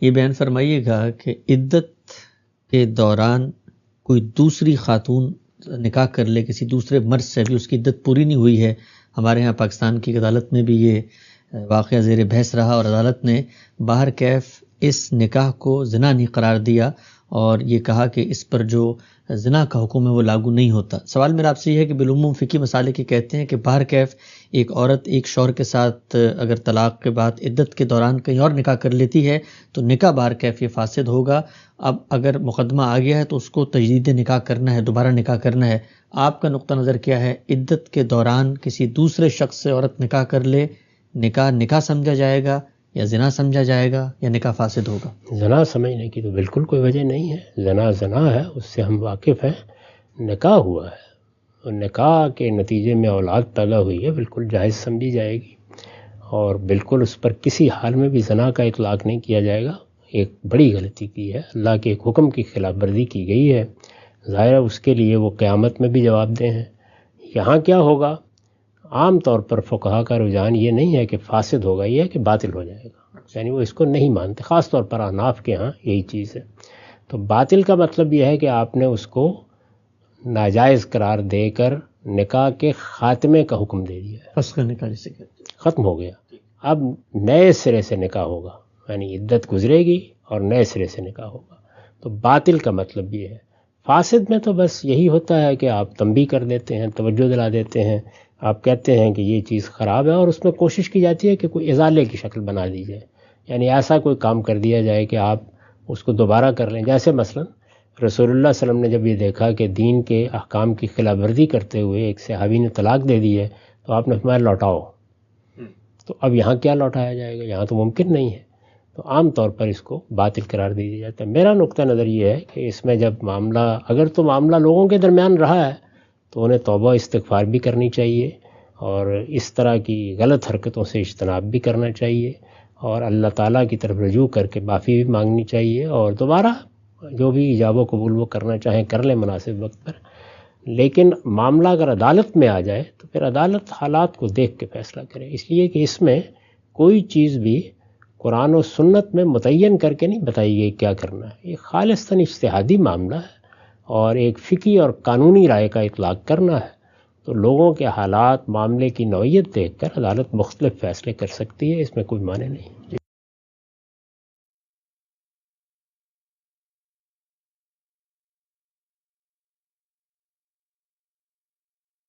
یہ بیان فرمائیے گا کہ عدت کے دوران کوئی دوسری خاتون نکاح کر لے کسی دوسرے مرد سے، بھی اس کی عدت پوری نہیں ہوئی ہے. ہمارے ہاں پاکستان کی عدالت میں بھی یہ واقعہ زیر بحث رہا اور عدالت نے باہر کیف اس نکاح کو زنا نہیں قرار دیا اور یہ کہا کہ اس پر جو زنا کا حکم ہے وہ لاگو نہیں ہوتا. سوال میرا آپ سے یہ ہے کہ بالعموم فقہی مسالے کی کہتے ہیں کہ باہر کیف ایک عورت ایک شوہر کے ساتھ اگر طلاق کے بعد عدت کے دوران کہیں اور نکاح کر لیتی ہے تو نکاح باہر کیف یہ فاسد ہوگا. اب اگر مقدمہ آ گیا ہے تو اس کو تجدید نکاح کرنا ہے، دوبارہ نکاح کرنا ہے. آپ کا نقطہ نظر کیا ہے؟ عدت کے دوران کسی دوسرے شخص سے عورت نکاح کر لے، نکاح سمجھا جائے گا یا زنا سمجھا جائے گا یا نکاح فاسد ہوگا؟ زنا سمجھنے کی تو بالکل کوئی وجہ نہیں ہے. زنا زنا ہے، اس سے ہم واقف ہیں. نکاح ہوا ہے اور نکاح کے نتیجے میں اولاد پیدا ہوئی ہے، بالکل جائز سمجھی جائے گی اور بالکل اس پر کسی حال میں بھی زنا کا اطلاق نہیں کیا جائے گا. ایک بڑی غلطی کی ہے، اللہ کے ایک حکم کی خلاف ورزی کی گئی ہے. ظاہر ہے اس کے لیے وہ قیامت میں بھی جواب دہ ہیں. یہاں کیا ہوگا؟ عام طور پر فقہا کا رجحان یہ نہیں ہے کہ فاسد ہوگا، یہ ہے کہ باطل ہو جائے گا. یعنی وہ اس کو نہیں مانتے، خاص طور پر احناف کے ہاں یہی چیز ہے. تو باطل کا مطلب یہ ہے کہ آپ نے اس کو ناجائز قرار دے کر نکاح کے خاتمے کا حکم دے دیا ہے. فسخ نکاح جسے کہتے ہیں، ختم ہو گیا. اب نئے سرے سے نکاح ہوگا، یعنی عدت گزرے گی اور نئے سرے سے نکاح ہوگا. تو باطل کا مطلب یہ ہے. فاسد میں تو بس یہی ہوتا ہے کہ آپ تنبیہ کر دیتے ہیں، توجہ دلا دیتے ہیں، آپ کہتے ہیں کہ یہ چیز خراب ہے اور اس میں کوشش کی جاتی ہے کہ کوئی ازالے کی شکل بنا دی جائے. یعنی ایسا کوئی کام کر دیا جائے کہ آپ اس کو دوبارہ کر لیں. جیسے مثلا رسول اللہ صلی اللہ علیہ وسلم نے جب یہ دیکھا کہ دین کے احکام کی خلاف ورزی کرتے ہوئے ایک صحابی نے طلاق دے دی ہے تو آپ نے فرمایا لوٹاؤ. تو اب یہاں کیا لوٹایا جائے گا؟ یہاں تو ممکن نہیں ہے. تو عام طور پر اس کو باطل قرار دے دیا جاتا ہے. میرا نقطہ نظر یہ ہے کہ اس میں جب معاملہ اگر تو معاملہ لوگوں کے درمیان رہا ہے تو انہیں توبہ استغفار بھی کرنی چاہیے اور اس طرح کی غلط حرکتوں سے اجتناب بھی کرنا چاہیے اور اللہ تعالیٰ کی طرف رجوع کر کے معافی بھی مانگنی چاہیے اور دوبارہ جو بھی ایجاب و قبول وہ کرنا چاہیں کر لیں مناسب وقت پر. لیکن معاملہ اگر عدالت میں آ جائے تو پھر عدالت حالات کو دیکھ کے فیصلہ کرے. اس لیے کہ اس میں کوئی چیز بھی قرآن و سنت میں متعین کر کے نہیں بتائی گئی کیا کرنا ہے. یہ خالصتاً اجتہادی معاملہ ہے اور ایک فقہی اور قانونی رائے کا اطلاق کرنا ہے. تو لوگوں کے حالات، معاملے کی نوعیت دیکھ کر عدالت مختلف فیصلے کر سکتی ہے، اس میں کوئی معنی نہیں.